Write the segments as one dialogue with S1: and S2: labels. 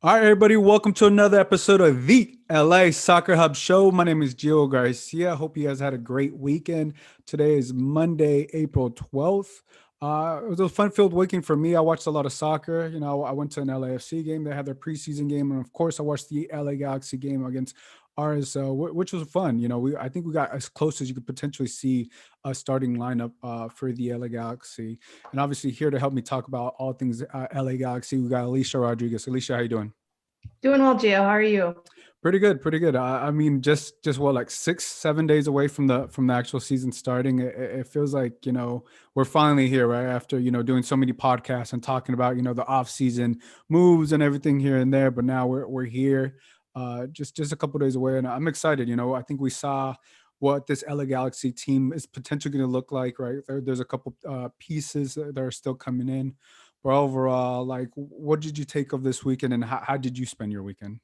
S1: All right, everybody, welcome to another episode of the LA Soccer Hub Show. My name is Gio Garcia. Hope you guys had a great weekend. Today is Monday, April 12th. It was a fun-filled weekend for me. I watched a lot of soccer. I went to an LAFC game. They had their preseason game, and of course, I watched the LA Galaxy game against ours, which was fun. I think we got as close as you could potentially see a starting lineup for the LA Galaxy. And obviously, here to help me talk about all things LA Galaxy, we got Alicia Rodriguez. Alicia, how you doing?
S2: Doing well, Gio. How are you?
S1: Pretty good, pretty good. I mean, just what, like 6, 7 days away from the actual season starting. It feels like we're finally here, right? After doing so many podcasts and talking about the off season moves and everything here and there. But now we're here, just a couple days away, and I'm excited. I think we saw what this LA Galaxy team is potentially going to look like, right? There's a couple pieces that are still coming in, but overall, like, what did you take of this weekend, and how did you spend your weekend?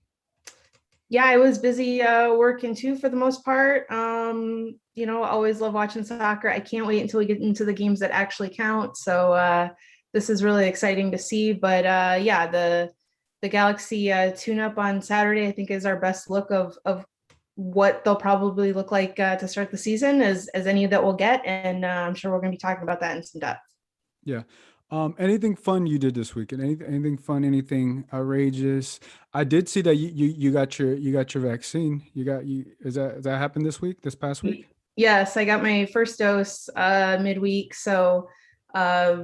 S2: Yeah, I was busy working too for the most part. Always love watching soccer. I can't wait until we get into the games that actually count. So this is really exciting to see. But yeah, the Galaxy tune-up on Saturday, I think, is our best look of what they'll probably look like to start the season as any that we'll get. And I'm sure we're going to be talking about that in some depth.
S1: Yeah. Anything fun you did this weekend? Anything fun? Anything outrageous? I did see that you got your vaccine. Is that happened this week? This past week?
S2: Yes, I got my first dose midweek. So uh,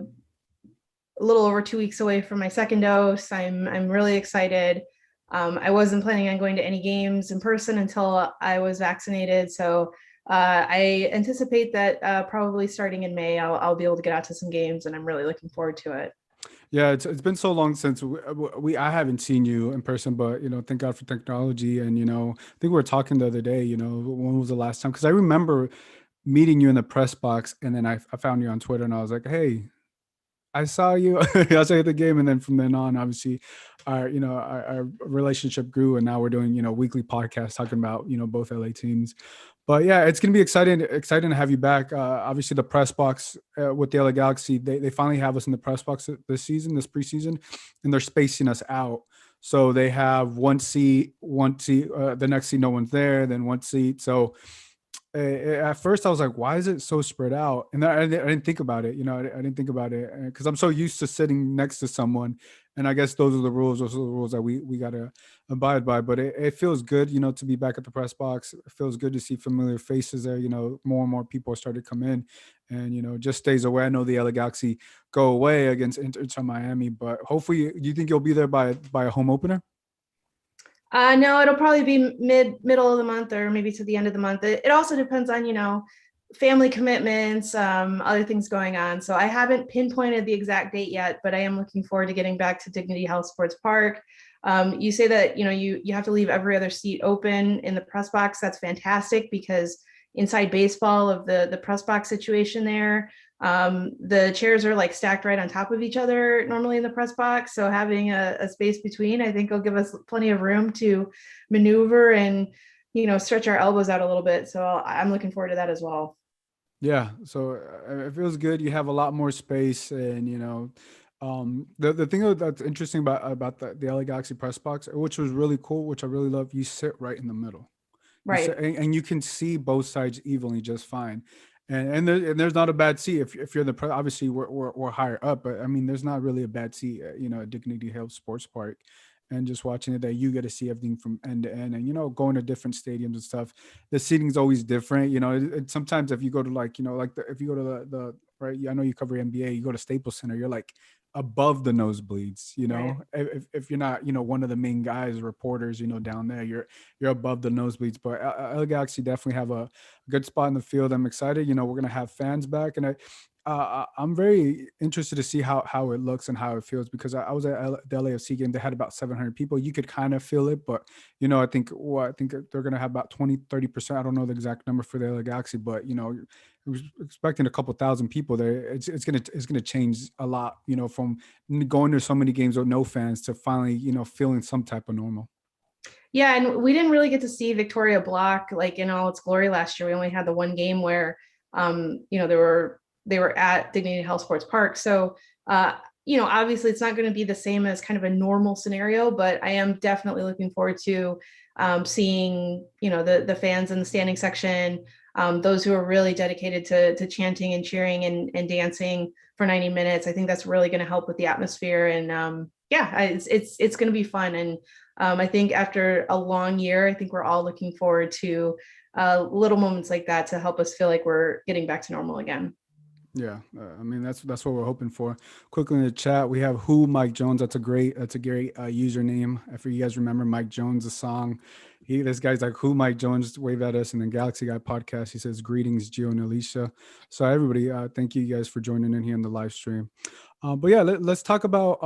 S2: a little over 2 weeks away from my second dose. I'm really excited. I wasn't planning on going to any games in person until I was vaccinated. So I anticipate that probably starting in May, I'll be able to get out to some games, and I'm really looking forward to it.
S1: Yeah, it's been so long since I haven't seen you in person, but thank God for technology. And I think we were talking the other day. When was the last time? Because I remember meeting you in the press box, and then I found you on Twitter, and I was like, hey, I saw you. I saw you at the game, and then from then on, obviously, our relationship grew, and now we're doing weekly podcasts talking about both LA teams. But yeah, it's gonna be exciting to have you back. Obviously, the press box with the LA Galaxy, they finally have us in the press box this season, this preseason, and they're spacing us out. So they have one seat. The next seat, no one's there. Then one seat. So at first I was like, why is it so spread out? And I didn't think about it. I didn't think about it because I'm so used to sitting next to someone. And I guess those are the rules. Those are the rules that we got to abide by. But it feels good, to be back at the press box. It feels good to see familiar faces there. More and more people are starting to come in, and just stays away. I know the LA Galaxy go away against Inter Miami, but hopefully, do you think you'll be there by a home opener?
S2: No, it'll probably be middle of the month or maybe to the end of the month. It also depends on, family commitments, other things going on. So I haven't pinpointed the exact date yet, but I am looking forward to getting back to Dignity Health Sports Park. You say that, you have to leave every other seat open in the press box. That's fantastic because inside baseball of the press box situation there, the chairs are like stacked right on top of each other normally in the press box. So having a space between, I think, will give us plenty of room to maneuver and, stretch our elbows out a little bit. So I'm looking forward to that as well.
S1: Yeah, so it feels good. You have a lot more space, and the thing that's interesting about the LA Galaxy press box, which was really cool, which I really love. You sit right in the middle. You sit,
S2: Right.
S1: and you can see both sides evenly just fine. And there's not a bad seat if you're obviously we're higher up, but I mean there's not really a bad seat, at Dignity Health Sports Park. And just watching it, that you get to see everything from end to end, and going to different stadiums and stuff. The seating's always different. Sometimes if you go to, like, if you go to the right, I know you cover NBA, you go to Staples Center, you're like above the nosebleeds.
S2: Right.
S1: If you're not one of the main guys, reporters, down there, you're above the nosebleeds. But LA Galaxy definitely have a good spot in the field. I'm excited. We're gonna have fans back, and I'm very interested to see how it looks and how it feels, because I was at the LAFC game. They had about 700 people. You could kind of feel it, but I think they're gonna have about 20-30%. I don't know the exact number for the LA Galaxy, but expecting a couple thousand people there. It's gonna change a lot. From going to so many games with no fans to finally feeling some type of normal.
S2: Yeah, and we didn't really get to see Victoria Block like in all its glory last year. We only had the one game where they were at Dignity Health Sports Park. So obviously it's not going to be the same as kind of a normal scenario, but I am definitely looking forward to seeing, the fans in the standing section, those who are really dedicated to chanting and cheering and dancing for 90 minutes. I think that's really going to help with the atmosphere. And it's going to be fun. And I think after a long year, I think we're all looking forward to little moments like that to help us feel like we're getting back to normal again.
S1: Yeah, I mean that's what we're hoping for. Quickly in the chat, we have who Mike Jones. That's a great username. If you guys remember Mike Jones, the song, this guy's like who Mike Jones wave at us, and then Galaxy Guy podcast. He says greetings, Gio and Alicia. So everybody, thank you guys for joining in here in the live stream. But yeah, let's talk about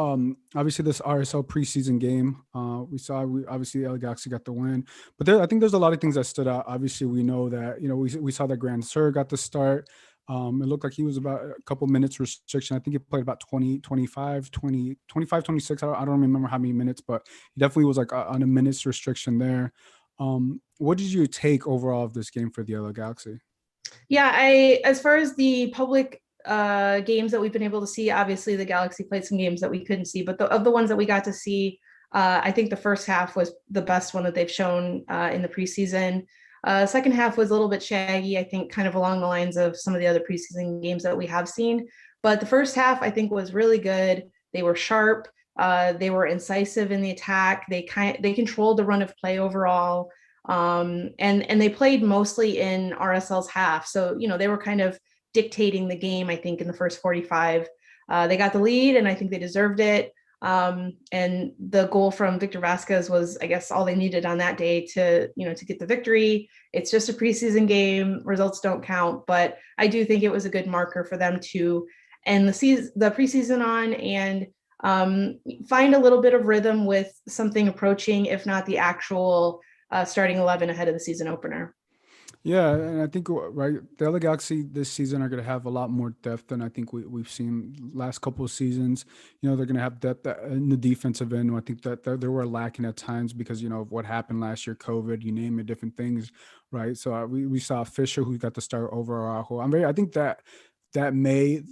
S1: obviously this RSL preseason game. We obviously LA Galaxy got the win, but I think there's a lot of things that stood out. Obviously, we know that we saw that Grand Sur got the start. It looked like he was about a couple minutes restriction. I think he played about 20, 25, 20, 25, 26. I don't remember how many minutes, but he definitely was like on a minutes restriction there. What did you take overall of this game for the LA Galaxy?
S2: Yeah, as far as the public games that we've been able to see, obviously the Galaxy played some games that we couldn't see, but of the ones that we got to see, I think the first half was the best one that they've shown in the preseason. Second half was a little bit shaggy, I think, kind of along the lines of some of the other preseason games that we have seen. But the first half, I think, was really good. They were sharp. They were incisive in the attack. They controlled the run of play overall, and they played mostly in RSL's half. So they were kind of dictating the game. I think in the first 45, they got the lead, and I think they deserved it. And the goal from Victor Vasquez was, I guess, all they needed on that day to get the victory. It's just a preseason game. Results don't count, but I do think it was a good marker for them to end the preseason on and find a little bit of rhythm with something approaching, if not the actual starting 11 ahead of the season opener.
S1: Yeah, and I think right, the LA Galaxy this season are going to have a lot more depth than I think we've seen last couple of seasons. They're going to have depth in the defensive end. I think that they were lacking at times because of what happened last year, COVID, you name it, different things, right? So we saw Fisher who got the start over Araujo. I think that may,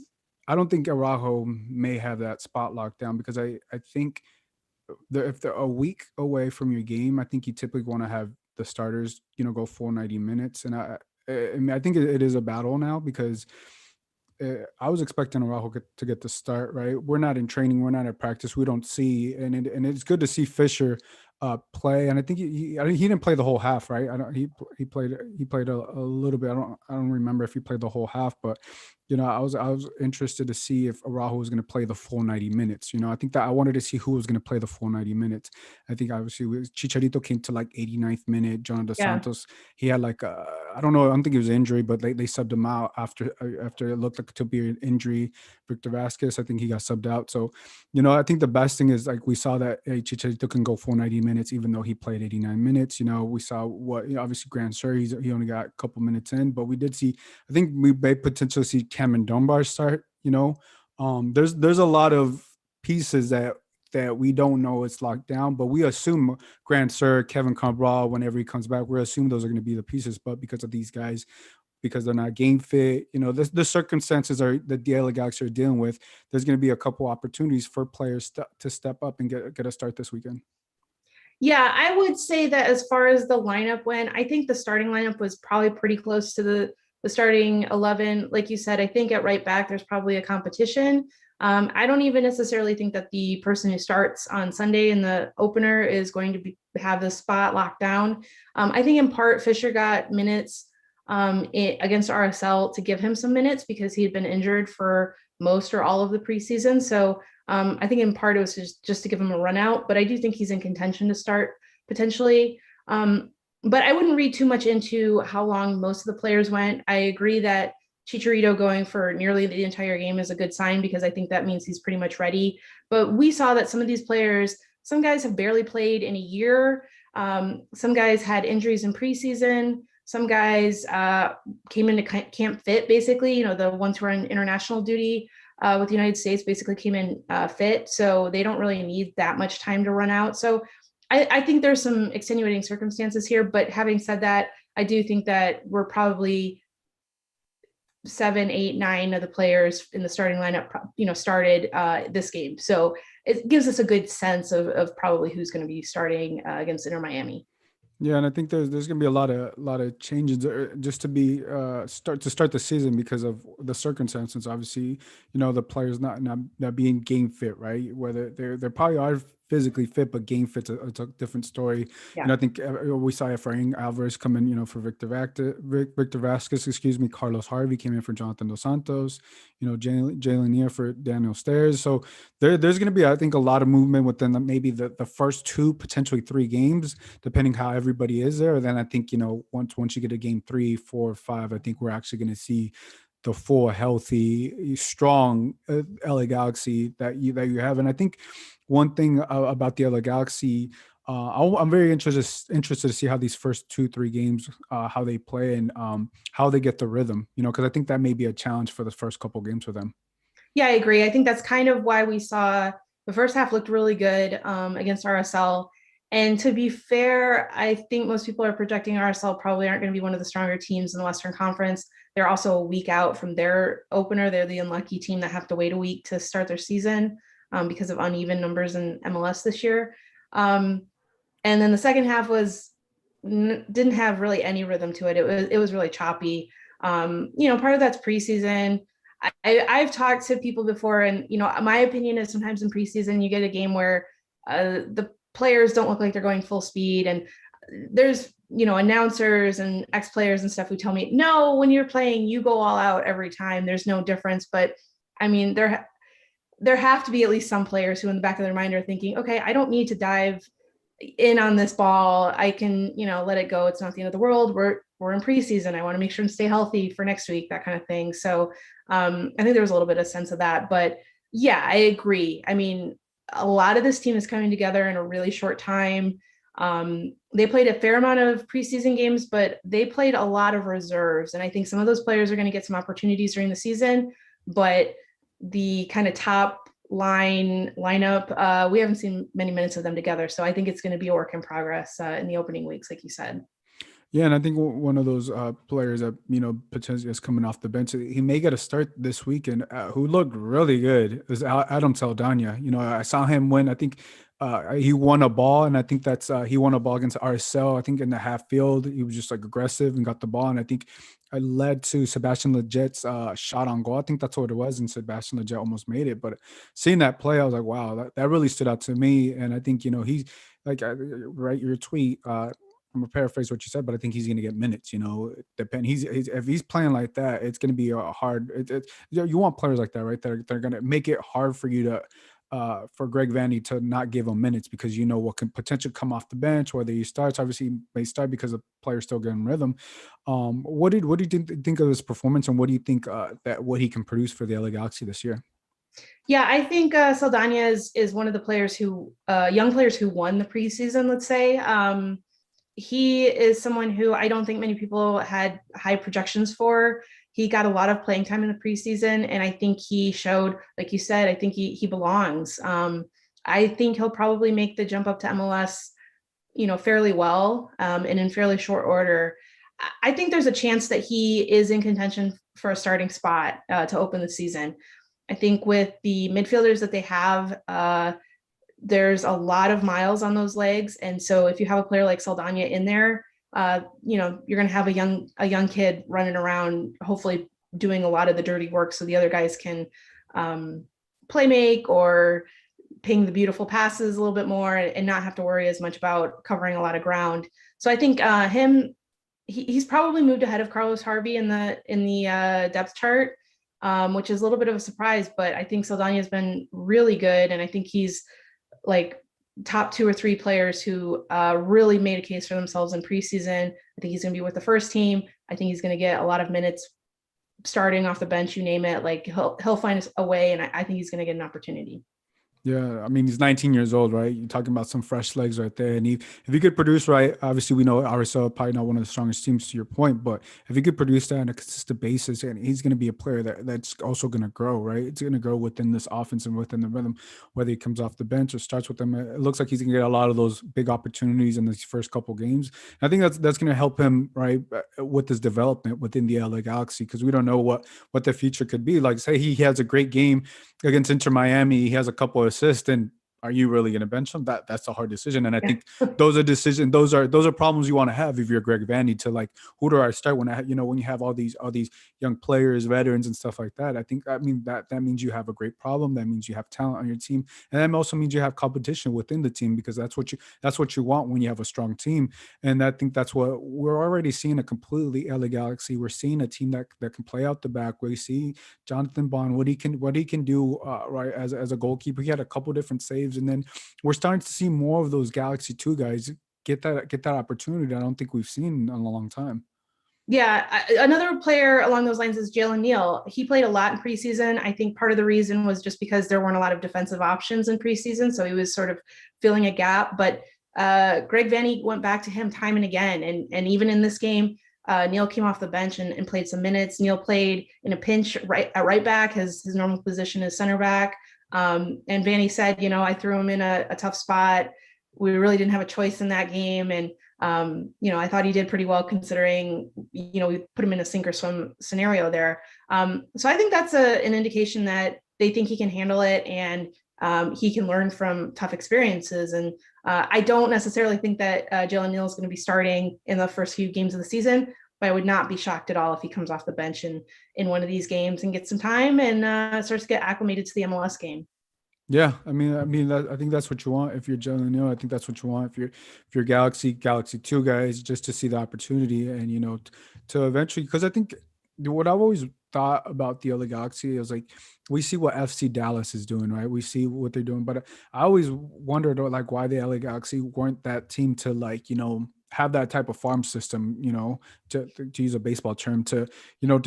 S1: I don't think Araujo may have that spot locked down because I think if they're a week away from your game, I think you typically want to have the starters, go full 90 minutes. And I think it is a battle now because I was expecting Araujo to get the start, right? We're not in training, we're not at practice, we don't see, and it's good to see Fisher play. And I think he didn't play the whole half, right? He played a little bit. I don't remember if he played the whole half, but I was interested to see if Araujo was going to play the full 90 minutes. I think that I wanted to see who was going to play the full 90 minutes. I think obviously Chicharito came to like 89th minute. Jonah Dos Santos, he had like I don't know, I don't think it was injury, but they subbed him out after it looked like to be an injury. Victor Vasquez, I think he got subbed out. So, I think the best thing is like we saw that Chicharito can go full 90 minutes, even though he played 89 minutes. We saw obviously Grand Sur, he only got a couple minutes in, but we did see, I think we may potentially see Cameron Dunbar start. There's a lot of pieces that we don't know it's locked down, but we assume Grand Sur, Kevin Cabral, whenever he comes back, we assume those are going to be the pieces. But because of these guys, because they're not game fit, the circumstances that the LA Galaxy are dealing with, there's going to be a couple opportunities for players to step up and get a start this weekend.
S2: Yeah, I would say that as far as the lineup went, I think the starting lineup was probably pretty close to the starting 11. Like you said, I think at right back, there's probably a competition. I don't even necessarily think that the person who starts on Sunday in the opener is going to have the spot locked down. I think in part Fisher got minutes against RSL to give him some minutes because he had been injured for most or all of the preseason. So I think in part it was just to give him a run out, but I do think he's in contention to start potentially. But I wouldn't read too much into how long most of the players went. I agree that Chicharito going for nearly the entire game is a good sign because I think that means he's pretty much ready. But we saw that some of these players, some guys have barely played in a year. Some guys had injuries in preseason. Some guys came into camp fit, basically. The ones who are on international duty with the United States basically came in fit. So they don't really need that much time to run out. So I think there's some extenuating circumstances here. But having said that, I do think that we're probably 7, 8, 9 of the players in the starting lineup, started this game. So it gives us a good sense of probably who's going to be starting against Inter Miami.
S1: Yeah, and I think there's gonna be a lot of changes just to be start the season because of the circumstances. Obviously, the players not being game fit, right? Whether they probably are physically fit, but game fit's a different story.
S2: Yeah.
S1: I think we saw Efrain Alvarez come in, for Victor Vasquez, excuse me. Carlos Harvey came in for Jonathan Dos Santos. Jaylen Neal for Daniel Starris. So there's going to be, I think, a lot of movement within maybe the first two, potentially three games, depending how everybody is there. Then I think, once you get to game 3, 4, 5, I think we're actually going to see the full, healthy, strong LA Galaxy that you have. And I think one thing about the LA Galaxy, I'm very interested to see how these first 2-3 games, how they play and how they get the rhythm. Because I think that may be a challenge for the first couple games for them.
S2: Yeah, I agree. I think that's kind of why we saw the first half looked really good against RSL. And to be fair, I think most people are projecting RSL probably aren't going to be one of the stronger teams in the Western Conference. They're also a week out from their opener. They're the unlucky team that have to wait a week to start their season because of uneven numbers in MLS this year. And then the second half didn't have really any rhythm to it. It was really choppy. Part of that's preseason. I've talked to people before, and my opinion is sometimes in preseason you get a game where the players don't look like they're going full speed, and there's announcers and ex-players and stuff who tell me, no, when you're playing you go all out every time, there's no difference. But I mean, there have to be at least some players who in the back of their mind are thinking, okay, I don't need to dive in on this ball. I can let it go. It's not the end of the world. We're in preseason. I want to make sure and stay healthy for next week, that kind of thing. So I think there was a little bit of sense of that. But yeah, I agree. I mean, a lot of this team is coming together in a really short time. They played a fair amount of preseason games, but they played a lot of reserves. And I think some of those players are going to get some opportunities during the season. But the kind of top lineup, we haven't seen many minutes of them together. So I think it's going to be a work in progress in the opening weeks, like you said.
S1: Yeah, and I think one of those players that potentially is coming off the bench, he may get a start this weekend. Who looked really good is Adam Saldana. I saw him win. I think he won a ball, and I think that's he won a ball against RSL. I think in the half field, he was just like aggressive and got the ball, and I think it led to Sebastian Leget's shot on goal. I think that's what it was, and Sebastian Leget almost made it. But seeing that play, I was like, wow, that really stood out to me. And I think he's like, right, your tweet. I'm gonna paraphrase what you said, but I think he's gonna get minutes. He's if he's playing like that, it's gonna be a hard. You want players like that, right? They're gonna make it hard for you to, for Greg Vanny to not give him minutes because what can potentially come off the bench, whether he starts. Obviously, he may start because the player's still getting rhythm. What do you think of his performance, and what do you think that what he can produce for the LA Galaxy this year?
S2: Yeah, I think Saldana is one of the players who young players who won the preseason. Let's say. He is someone who I don't think many people had high projections for. He got a lot of playing time in the preseason, and I think he showed, like you said, I think he belongs. I think he'll probably make the jump up to MLS, fairly well, and in fairly short order. I think there's a chance that he is in contention for a starting spot to open the season. I think with the midfielders that they have, there's a lot of miles on those legs. And so if you have a player like Saldana in there, you're going to have a young kid running around, hopefully doing a lot of the dirty work so the other guys can play make or ping the beautiful passes a little bit more and not have to worry as much about covering a lot of ground. So I think he's probably moved ahead of Carlos Harvey in the depth chart, which is a little bit of a surprise, but I think Saldana has been really good. And I think he's like top 2 or 3 players who really made a case for themselves in preseason. I think he's going to be with the first team. I think he's going to get a lot of minutes starting off the bench, you name it. Like he'll find a way, and I think he's going to get an opportunity.
S1: Yeah, I mean he's 19 years old, right? You're talking about some fresh legs right there, and if he could produce right, obviously we know RSL probably not one of the strongest teams to your point, but if he could produce that on a consistent basis, and he's going to be a player that's also going to grow, right? It's going to grow within this offense and within the rhythm, whether he comes off the bench or starts with them. It looks like he's going to get a lot of those big opportunities in these first couple games. I think that's going to help him right with his development within the LA Galaxy because we don't know what the future could be. Like say he has a great game against Inter Miami, he has a couple of assists, and are you really going to bench him? That's a hard decision, and I
S2: Yeah.
S1: think those are decisions. Those are problems you want to have if you're Greg Vanny to like who do I start when when you have all these young players, veterans, and stuff like that. I mean that means you have a great problem. That means you have talent on your team, and that also means you have competition within the team because that's what you want when you have a strong team. And I think that's what we're already seeing a completely LA Galaxy. We're seeing a team that can play out the back. We see Jonathan Bond, what he can do right as a goalkeeper. He had a couple different saves, and then we're starting to see more of those Galaxy Two guys get that opportunity. I don't think we've seen in a long time.
S2: Yeah, another player along those lines is Jaylen Neal. He played a lot in preseason. I think part of the reason was just because there weren't a lot of defensive options in preseason, so he was sort of filling a gap. But Greg Vanny went back to him time and again, and even in this game, Neal came off the bench and played some minutes. Neal played in a pinch at right back. His normal position is center back. And Vanny said, I threw him in a tough spot. We really didn't have a choice in that game, and I thought he did pretty well considering, we put him in a sink or swim scenario there. So I think that's an indication that they think he can handle it and he can learn from tough experiences. And I don't necessarily think that Jaylen Neal is going to be starting in the first few games of the season, but I would not be shocked at all if he comes off the bench in one of these games and gets some time and starts to get acclimated to the MLS game.
S1: Yeah, I think that's what you want if you're Jalen Neal. I think that's what you want if you're Galaxy Two guys, just to see the opportunity and to eventually. Because I think what I've always thought about the LA Galaxy is like we see what FC Dallas is doing, right? We see what they're doing, but I always wondered like why the LA Galaxy weren't that team to like have that type of farm system, to use a baseball term, to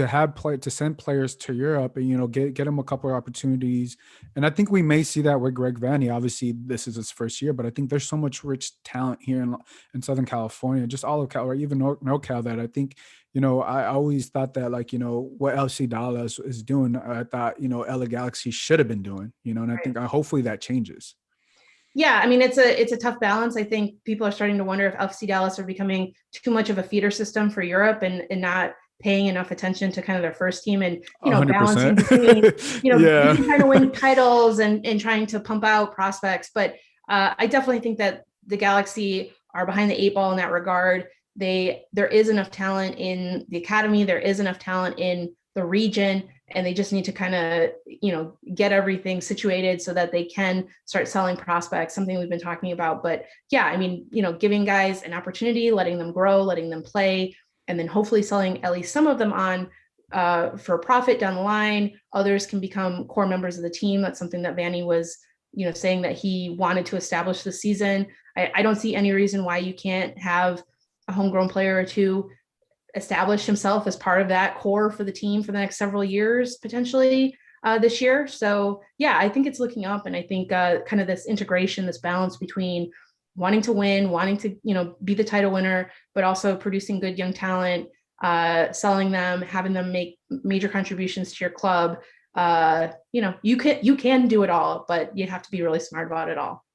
S1: have play to send players to Europe and get them a couple of opportunities. And I think we may see that with Greg Vanny. Obviously, this is his first year, but I think there's so much rich talent here in Southern California, just all of Cal, or even NorCal, that I think, I always thought that like, what LC Dallas is doing, I thought, LA Galaxy should have been doing, and I
S2: Right.
S1: think hopefully that changes.
S2: Yeah, I mean it's a tough balance. I think people are starting to wonder if FC Dallas are becoming too much of a feeder system for Europe and not paying enough attention to kind of their first team and
S1: 100%.
S2: balancing between
S1: Yeah.
S2: trying to win titles and trying to pump out prospects. But I definitely think that the Galaxy are behind the eight ball in that regard. There is enough talent in the academy. There is enough talent in the region, and they just need to kind of get everything situated so that they can start selling prospects, something we've been talking about. But yeah, I mean, giving guys an opportunity, letting them grow, letting them play, and then hopefully selling at least some of them on for profit down the line. Others can become core members of the team. That's something that Vanny was saying that he wanted to establish this season. I don't see any reason why you can't have a homegrown player or two establish himself as part of that core for the team for the next several years, potentially this year. So yeah, I think it's looking up, and I think kind of this integration, this balance between wanting to win, wanting to be the title winner, but also producing good young talent, selling them, having them make major contributions to your club. You can do it all, but you have to be really smart about it all.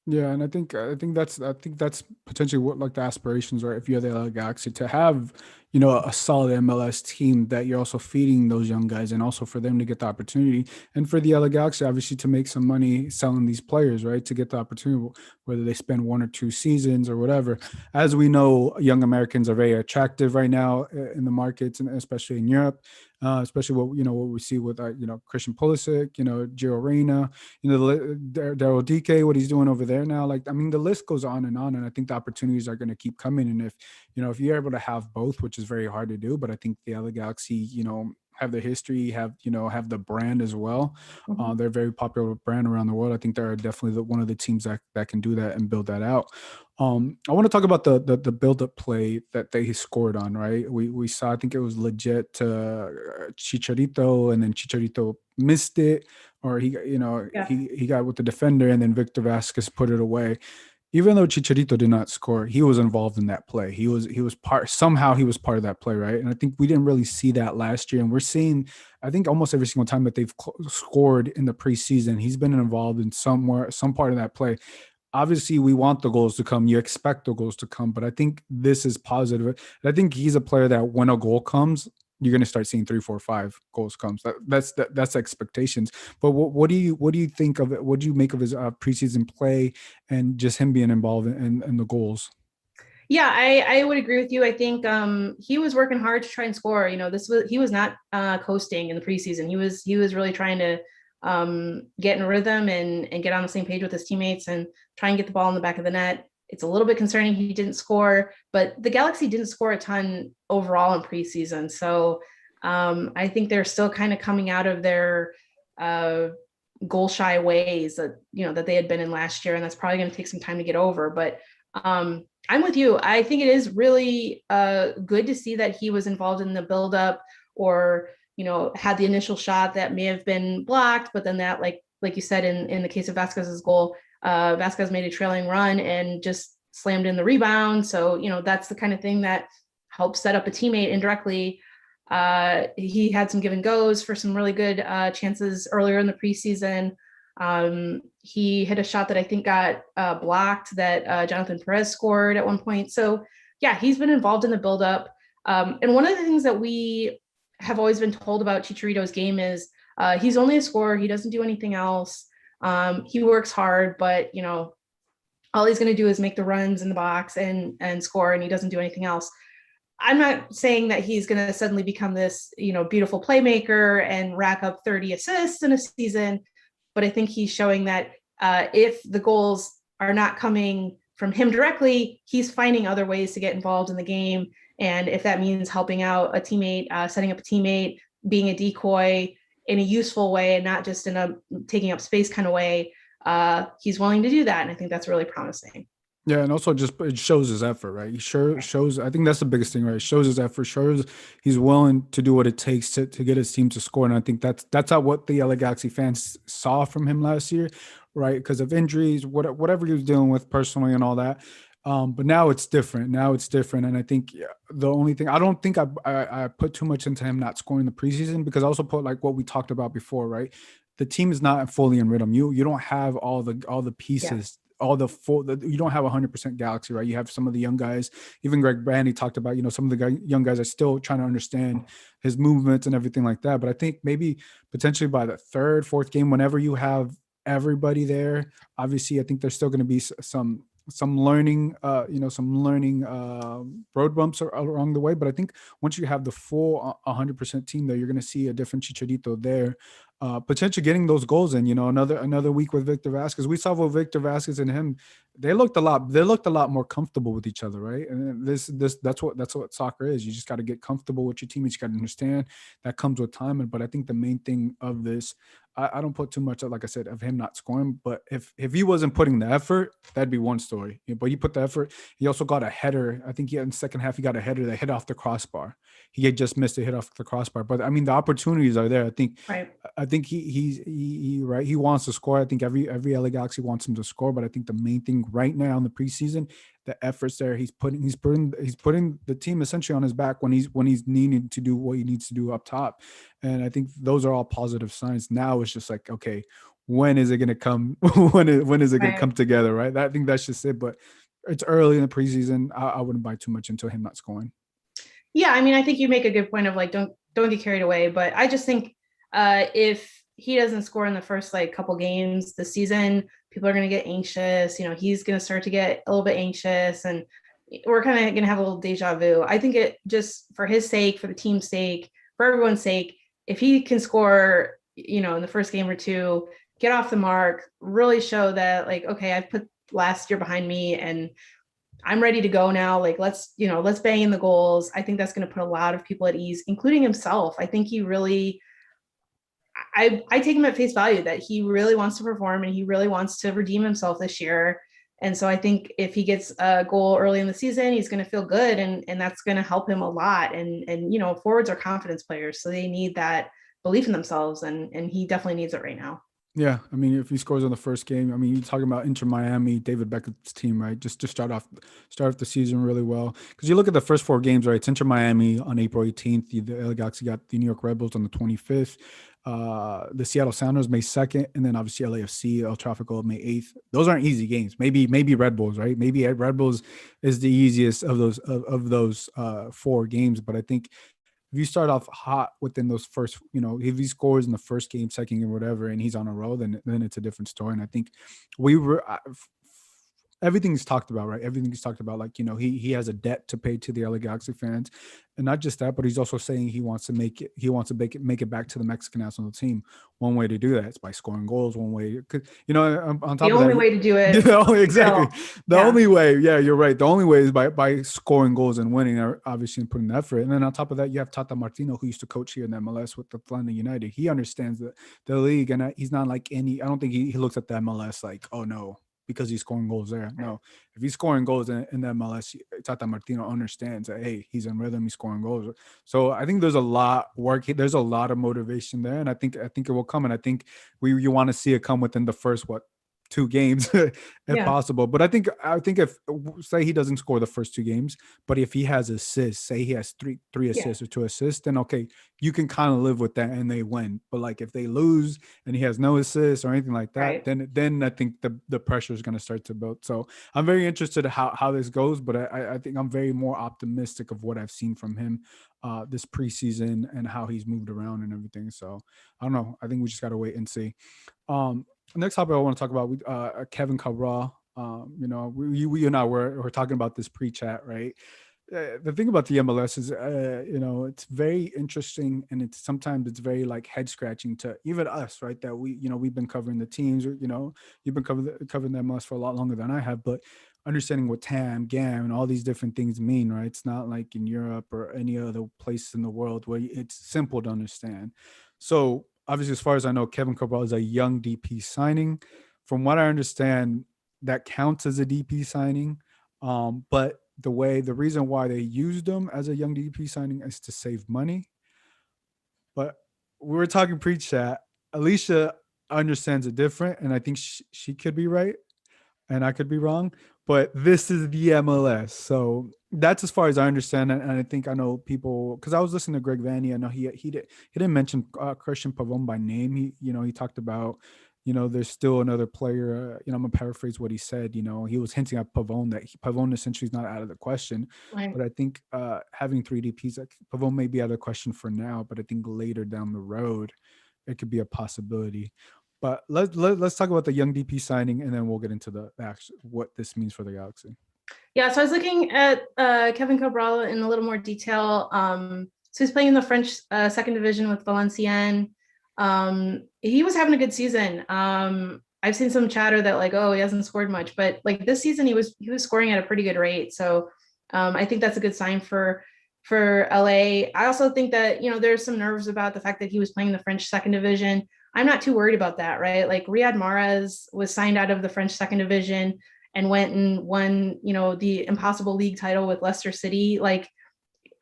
S1: Yeah, and I think that's potentially what like the aspirations are if you're the LA Galaxy to have, a solid MLS team that you're also feeding those young guys and also for them to get the opportunity and for the LA Galaxy obviously to make some money selling these players, right? To get the opportunity, whether they spend one or two seasons or whatever. As we know, young Americans are very attractive right now in the markets and especially in Europe. Especially what we see with Christian Pulisic, Gio Reyna, Daryl DK, what he's doing over there now. Like, I mean, the list goes on, and I think the opportunities are going to keep coming. And if you're able to have both, which is very hard to do, but I think the LA Galaxy, have the history, have the brand as well.
S2: Mhm.
S1: They're a very popular brand around the world. I think they're definitely one of the teams that can do that and build that out. I want to talk about the build up play that they scored on. Right, we saw. I think it was legit to Chicharito, and then Chicharito missed it, or he,
S2: Yeah.
S1: he got with the defender, and then Victor Vasquez put it away. Even though Chicharito did not score, he was involved in that play. He was part somehow he was part of that play, right? And I think we didn't really see that last year. And we're seeing, I think almost every single time that they've scored in the preseason, he's been involved in some part of that play. Obviously we want the goals to come. You expect the goals to come, but I think this is positive. And I think he's a player that when a goal comes, you're going to start seeing 3, 4, 5 goals comes. That's expectations. But what do you think of it? What do you make of his preseason play and just him being involved in the goals?
S2: Yeah, I would agree with you. I think he was working hard to try and score. He was not coasting in the preseason. He was really trying to get in rhythm and get on the same page with his teammates and try and get the ball in the back of the net. It's a little bit concerning he didn't score, but the Galaxy didn't score a ton overall in preseason. So I think they're still kind of coming out of their uh, goal shy ways that they had been in last year, and that's probably going to take some time to get over. But I'm with you. I think it is really good to see that he was involved in the buildup, or had the initial shot that may have been blocked, but then that, like you said, in the case of Vasquez's goal, Vasquez made a trailing run and just slammed in the rebound. So that's the kind of thing that helps set up a teammate indirectly. He had some give and goes for some really good chances earlier in the preseason. He hit a shot that I think got blocked that Jonathan Perez scored at one point. So yeah, he's been involved in the buildup. And one of the things that we have always been told about Chicharito's game is he's only a scorer. He doesn't do anything else. He works hard, but all he's going to do is make the runs in the box and score, and he doesn't do anything else. I'm not saying that he's going to suddenly become this, beautiful playmaker and rack up 30 assists in a season, but I think he's showing that if the goals are not coming from him directly, he's finding other ways to get involved in the game. And if that means helping out a teammate, setting up a teammate, being a decoy in a useful way and not just in a taking up space kind of way, he's willing to do that. And I think that's really promising.
S1: Yeah, and also just it shows his effort, right? He sure shows. I think that's the biggest thing, right? It shows his effort, shows he's willing to do what it takes to get his team to score, and I think that's how what the LA Galaxy fans saw from him last year, right? Because of injuries, whatever he was dealing with personally and all that. But now it's different. Now it's different, and I think the only thing I don't think I put too much into him not scoring the preseason, because I also put like what we talked about before, right? The team is not fully in rhythm. You don't have all the
S2: Yeah.
S1: pieces, all the full. You don't have 100% Galaxy, right? You have some of the young guys. Even Greg Brandy talked about, some of the young guys are still trying to understand his movements and everything like that. But I think maybe potentially by the third, fourth game, whenever you have everybody there, obviously I think there's still going to be some learning, road bumps along the way. But I think once you have the full 100% team there, you're going to see a different Chicharito there, potentially getting those goals in. Another week with Victor Vasquez. We saw with Victor Vasquez and him, they looked a lot more comfortable with each other, right? And that's what soccer is. You just got to get comfortable with your teammates. You got to understand that comes with time. But I think the main thing of this, I don't put too much, like I said, of him not scoring. But if he wasn't putting the effort, that'd be one story. But he put the effort. He also got a header. I think in the second half he got a header that hit off the crossbar. He had just missed a hit off the crossbar. But I mean, the opportunities are there. I think
S2: Right.
S1: I think he right. He wants to score. I think every LA Galaxy wants him to score. But I think the main thing right now in the preseason, the efforts there, he's putting the team essentially on his back when he's needing to do what he needs to do up top. And I think those are all positive signs. Now it's just like, okay, when is it going to come? when is it going to
S2: Right.
S1: come together? Right. I think that's just it. But it's early in the preseason. I wouldn't buy too much into him not scoring.
S2: Yeah, I mean, I think you make a good point of like don't get carried away, but I just think if he doesn't score in the first like couple games this season, people are going to get anxious. He's going to start to get a little bit anxious, and we're kind of going to have a little deja vu. I think it just for his sake, for the team's sake, for everyone's sake, if he can score, in the first game or two, get off the mark, really show that like, okay, I've put last year behind me and I'm ready to go now. Like, let's bang in the goals. I think that's going to put a lot of people at ease, including himself. I think he really, I take him at face value that he really wants to perform and he really wants to redeem himself this year. And so I think if he gets a goal early in the season, he's going to feel good, and that's going to help him a lot. And forwards are confidence players, so they need that belief in themselves, and he definitely needs it right now.
S1: Yeah, I mean, if he scores on the first game, I mean, you're talking about Inter Miami, David Beckham's team, right? Just to start off the season really well. Because you look at the first four games, right? It's Inter Miami on April 18th. The LA Galaxy got the New York Red Bulls on the 25th. The Seattle Sounders May 2nd, and then obviously LAFC, El Tráfico May 8th. Those aren't easy games. Maybe Red Bulls, right? Maybe Red Bulls is the easiest of those four games, but I think if you start off hot within those first, if he scores in the first game, second game, whatever, and he's on a roll, then it's a different story. And I think we were everything's talked about, right? Everything's talked about, like, he has a debt to pay to the LA Galaxy fans, and not just that, but he's also saying he wants to make it back to the Mexican national team. One way to do that is by scoring goals. One way, on
S2: The
S1: top of
S2: only
S1: that,
S2: way to do it.
S1: exactly.
S2: Still.
S1: The
S2: Yeah.
S1: only way, yeah, you're right. The only way is by scoring goals and winning, obviously, and putting effort. And then on top of that, you have Tata Martino, who used to coach here in the MLS with the Atlanta United. He understands the league, and he's not like any. I don't think he looks at the MLS like, oh no, because he's scoring goals there. No, if he's scoring goals in the MLS, Tata Martino understands that, hey, he's in rhythm, he's scoring goals. So I think there's a lot there's a lot of motivation there, and I think it will come, and I think you want to see it come within the first two games if
S2: Yeah.
S1: possible. But I think if, say, he doesn't score the first two games, but if he has assists, say he has three
S2: Yeah.
S1: assists or two assists, then okay, you can kind of live with that and they win. But like if they lose and he has no assists or anything like that,
S2: Right.
S1: then I think the pressure is going to start to build. So I'm very interested in how this goes, but I think I'm very more optimistic of what I've seen from him this preseason and how he's moved around and everything. So I don't know. I think we just got to wait and see. Um, Next topic I want to talk about, Kevin Cabral. We and I were talking about this pre-chat, right? The thing about the MLS is, it's very interesting, and sometimes it's very like head scratching to even us, right? That we've been covering the teams, or you've been covering the MLS for a lot longer than I have, but understanding what TAM, GAM, and all these different things mean, right? It's not like in Europe or any other place in the world where it's simple to understand. So obviously, as far as I know, Kevin Cabral is a young DP signing. From what I understand, that counts as a DP signing. But the reason why they used him as a young DP signing is to save money. But we were talking pre-chat. Alicia understands it different, and I think she could be right and I could be wrong, but this is the MLS. So that's as far as I understand it. And I think I know people, because I was listening to Greg Vanny. I know he didn't mention Christian Pavone by name. He talked about, there's still another player. I'm gonna paraphrase what he said. He was hinting at Pavone, that Pavone essentially is not out of the question.
S2: Right.
S1: But I think having three DPs, like, Pavone may be out of the question for now, but I think later down the road it could be a possibility. But let's talk about the young DP signing, and then we'll get into the actual, what this means for the Galaxy.
S2: Yeah, so I was looking at Kevin Cabral in a little more detail. So he's playing in the French second division with Valenciennes. He was having a good season. I've seen some chatter that like, oh, he hasn't scored much, but like this season he was scoring at a pretty good rate. So I think that's a good sign for LA. I also think that there's some nerves about the fact that he was playing in the French second division. I'm not too worried about that, right? Like Riyad Mahrez was signed out of the French second division and went and won, the impossible league title with Leicester City. Like,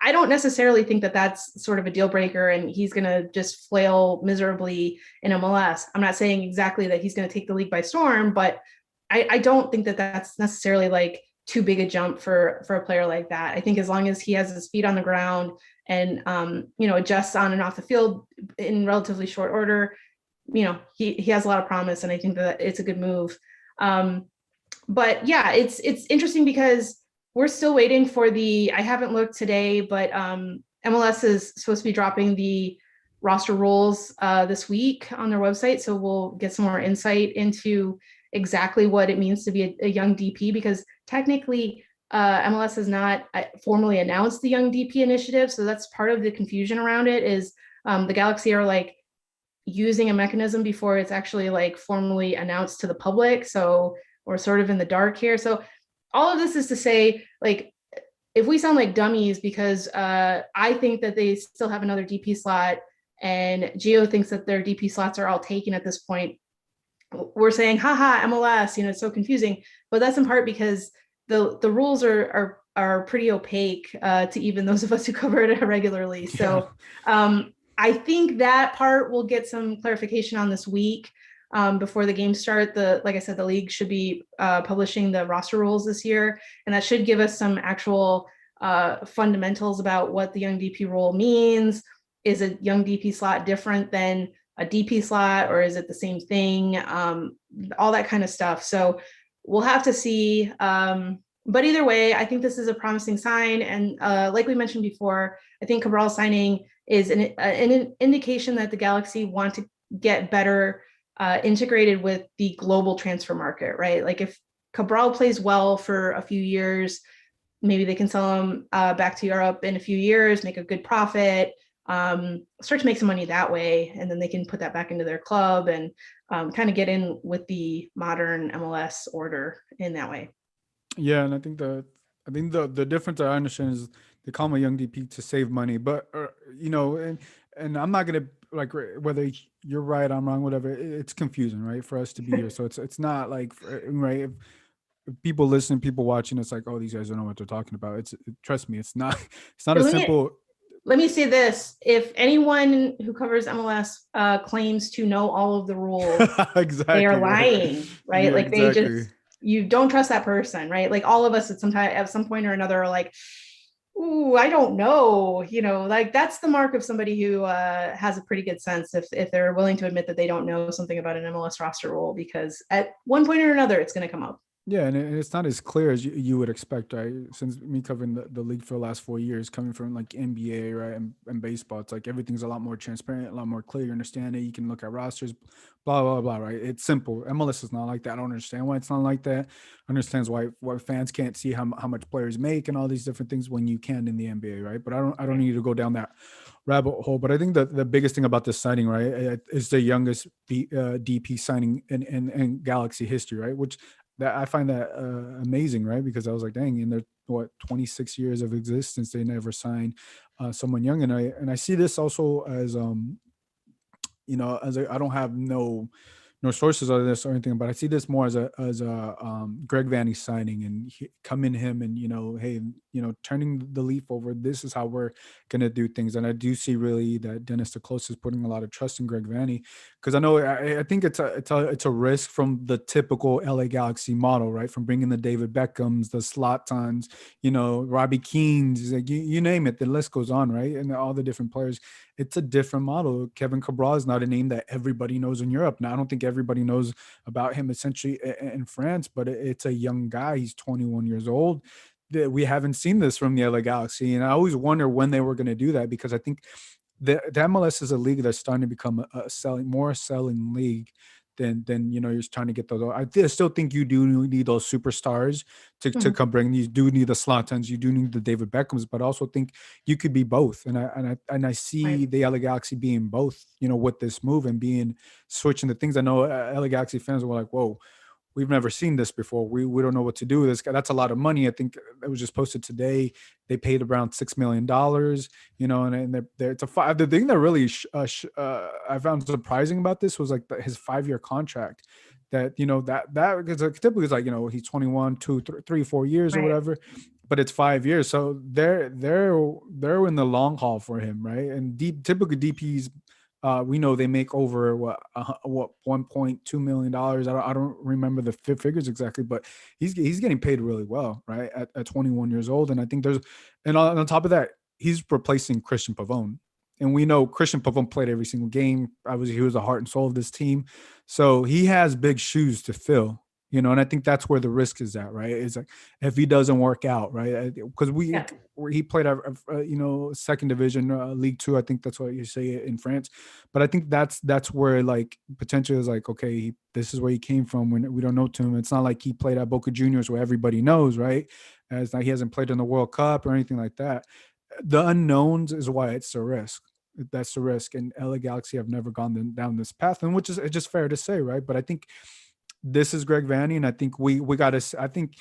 S2: I don't necessarily think that that's sort of a deal breaker and he's going to just flail miserably in MLS. I'm not saying exactly that he's going to take the league by storm, but I don't think that that's necessarily like too big a jump for a player like that. I think as long as he has his feet on the ground and, adjusts on and off the field in relatively short order, he has a lot of promise, and I think that it's a good move. But yeah, it's interesting because we're still waiting for I haven't looked today, but MLS is supposed to be dropping the roster rules this week on their website. So we'll get some more insight into exactly what it means to be a young DP, because technically MLS has not formally announced the young DP initiative. So that's part of the confusion around it, is the Galaxy are like using a mechanism before it's actually like formally announced to the public. So we're sort of in the dark here. So all of this is to say, like, if we sound like dummies, because I think that they still have another DP slot and Gio thinks that their DP slots are all taken at this point, we're saying, haha, MLS, it's so confusing. But that's in part because the rules are pretty opaque to even those of us who cover it regularly. So I think that part will get some clarification on this week. before the games start. Like I said, the league should be publishing the roster rules this year, and that should give us some actual fundamentals about what the young DP role means. Is a young DP slot different than a DP slot, or is it the same thing? All that kind of stuff. So we'll have to see. But either way, I think this is a promising sign. And like we mentioned before, I think Cabral signing is an indication that the Galaxy want to get better integrated with the global transfer market, right? Like if Cabral plays well for a few years, maybe they can sell him back to Europe in a few years, make a good profit, start to make some money that way, and then they can put that back into their club and kind of get in with the modern MLS order in that way.
S1: Yeah, and I think the difference I understand is they call him a young DP to save money, but and I'm not gonna like whether you're right, I'm wrong, whatever. It's confusing, right, for us to be here. So it's not like right. If people listening, people watching, it's like, oh, these guys don't know what they're talking about. Trust me, it's not. It's not a simple.
S2: Let me say this: if anyone who covers MLS claims to know all of the rules,
S1: exactly,
S2: they are lying, right?
S1: Yeah,
S2: like
S1: exactly.
S2: You don't trust that person, right? Like all of us at some point or another are like, ooh, I don't know, like that's the mark of somebody who has a pretty good sense if they're willing to admit that they don't know something about an MLS roster rule, because at one point or another it's going to come up.
S1: Yeah, and it's not as clear as you would expect, right? Since me covering the league for the last 4 years, coming from like NBA, right, and baseball, it's like everything's a lot more transparent, a lot more clear. You understand it. You can look at rosters, blah blah blah, right? It's simple. MLS is not like that. I don't understand why it's not like that. Understands why fans can't see how much players make and all these different things when you can in the NBA, right? But I don't need to go down that rabbit hole. But I think that the biggest thing about this signing, right, is the youngest DP signing in Galaxy history, right? Which that I find that amazing, right? Because I was like, dang, in their 26 years of existence, they never signed someone young, and I see this also as I don't have no sources of this or anything, but I see this more as a Greg Vanney signing and coming him and hey, turning the leaf over. This is how we're gonna do things, and I do see really that Dennis DeClose is putting a lot of trust in Greg Vanney, because I know I think it's a risk from the typical LA Galaxy model, right? From bringing the David Beckhams, the Zlatans, Robbie Keanes, like you name it, the list goes on, right? And all the different players. It's a different model. Kevin Cabral is not a name that everybody knows in Europe. Now, I don't think everybody knows about him essentially in France, but it's a young guy. He's 21 years old. We haven't seen this from the LA Galaxy. And I always wonder when they were going to do that, because I think the MLS is a league that's starting to become a selling league than you're trying to get those. I still think you do need those superstars to come bring. You do need the Zlatans, you do need the David Beckhams, but I also think you could be both. And I see the LA Galaxy being both, with this move and being switching the things. I know LA Galaxy fans were like, whoa, we've never seen this before. We don't know what to do with this guy. That's a lot of money. I think it was just posted today. They paid around $6 million, and it's the thing that really I found surprising about this was like his 5-year contract. That that because typically it's like he's 21, 2, 3, 4 years or whatever, but it's 5 years. So they're in the long haul for him, right? And typically DPs. We know they make over $1.2 million. I don't remember the figures exactly, but he's getting paid really well, right? At 21 years old, and I think and on top of that, he's replacing Christian Pavone, and we know Christian Pavone played every single game. He was the heart and soul of this team, so he has big shoes to fill. And I think that's where the risk is at, right? It's like if he doesn't work out, right? Because he played second division, League Two. I think that's what you say in France. But I think that's where like potential is like, okay, this is where he came from. When we don't know to him, it's not like he played at Boca Juniors where everybody knows, right? It's like he hasn't played in the World Cup or anything like that. The unknowns is why it's a risk. That's the risk, and LA Galaxy have never gone down this path, and which is just fair to say, right? But I think this is Greg Vanney, and I think we got to. I think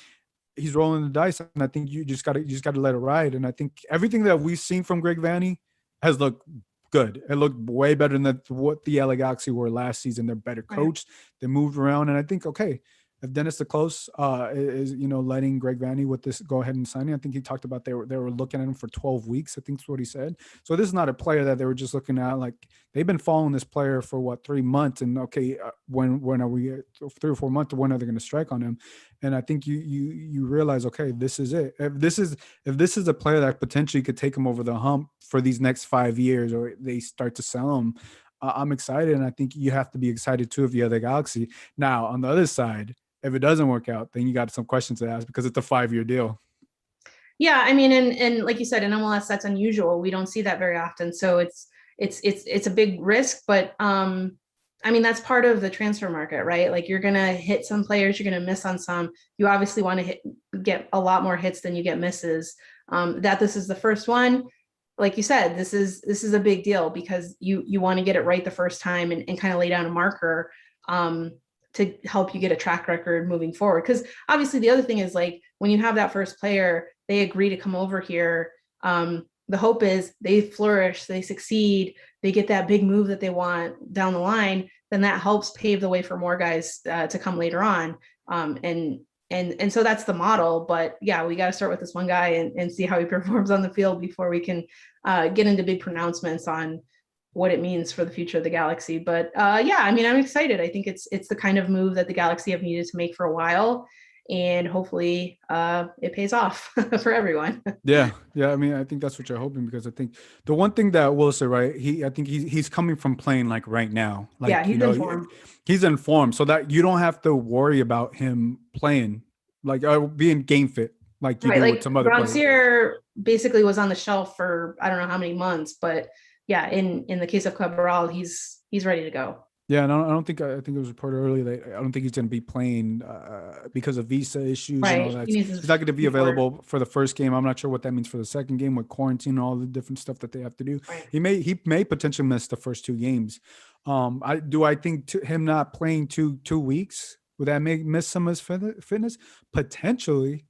S1: he's rolling the dice, and I think you just got to let it ride. And I think everything that we've seen from Greg Vanney has looked good. It looked way better than what the LA Galaxy were last season. They're better coached. They moved around, and I think okay, if Dennis DeClose is letting Greg Vanney with this go ahead and signing. I think he talked about they were looking at him for 12 weeks. I think that's what he said. So this is not a player that they were just looking at. Like, they've been following this player for what, 3 months, and okay, when are we 3 or 4 months? When are they going to strike on him? And I think you realize, okay, this is it. If this is a player that potentially could take him over the hump for these next 5 years, or they start to sell him, I'm excited, and I think you have to be excited too if you're the Galaxy. Now, on the other side, if it doesn't work out, then you got some questions to ask because it's a 5-year deal.
S2: Yeah, I mean, and like you said, in MLS, that's unusual. We don't see that very often, so it's a big risk. But I mean, that's part of the transfer market, right? Like, you're gonna hit some players, you're gonna miss on some. You obviously want to get a lot more hits than you get misses. That this is the first one, like you said, this is a big deal because you want to get it right the first time and kind of lay down a marker to help you get a track record moving forward. Because obviously the other thing is, like, when you have that first player, they agree to come over here. The hope is they flourish, they succeed, they get that big move that they want down the line. Then that helps pave the way for more guys to come later on. And so that's the model. But yeah, we got to start with this one guy and see how he performs on the field before we can get into big pronouncements on what it means for the future of the Galaxy. But yeah, I mean, I'm excited. I think it's the kind of move that the Galaxy have needed to make for a while, and hopefully it pays off for everyone.
S1: Yeah. I mean, I think that's what you're hoping, because I think the one thing that will say, right, I think he's coming from playing like right now, like,
S2: Yeah, he's in form.
S1: He's in form, so that you don't have to worry about him playing like being game fit like you
S2: Right,
S1: do
S2: like
S1: with some other players.
S2: Grandsir basically was on the shelf for I don't know how many months, but yeah, in the case of Cabral, he's ready to go.
S1: Yeah, and I think it was reported earlier that I don't think he's going to be playing because of visa issues and all
S2: Right,
S1: that.
S2: he needs
S1: He's not going to be
S2: before.
S1: available for the first game. I'm not sure what that means for the second game with quarantine and all the different stuff that they have to do.
S2: Right.
S1: He may potentially miss the first 2 games. I think him not playing 2 weeks, would that miss some of his fitness? Potentially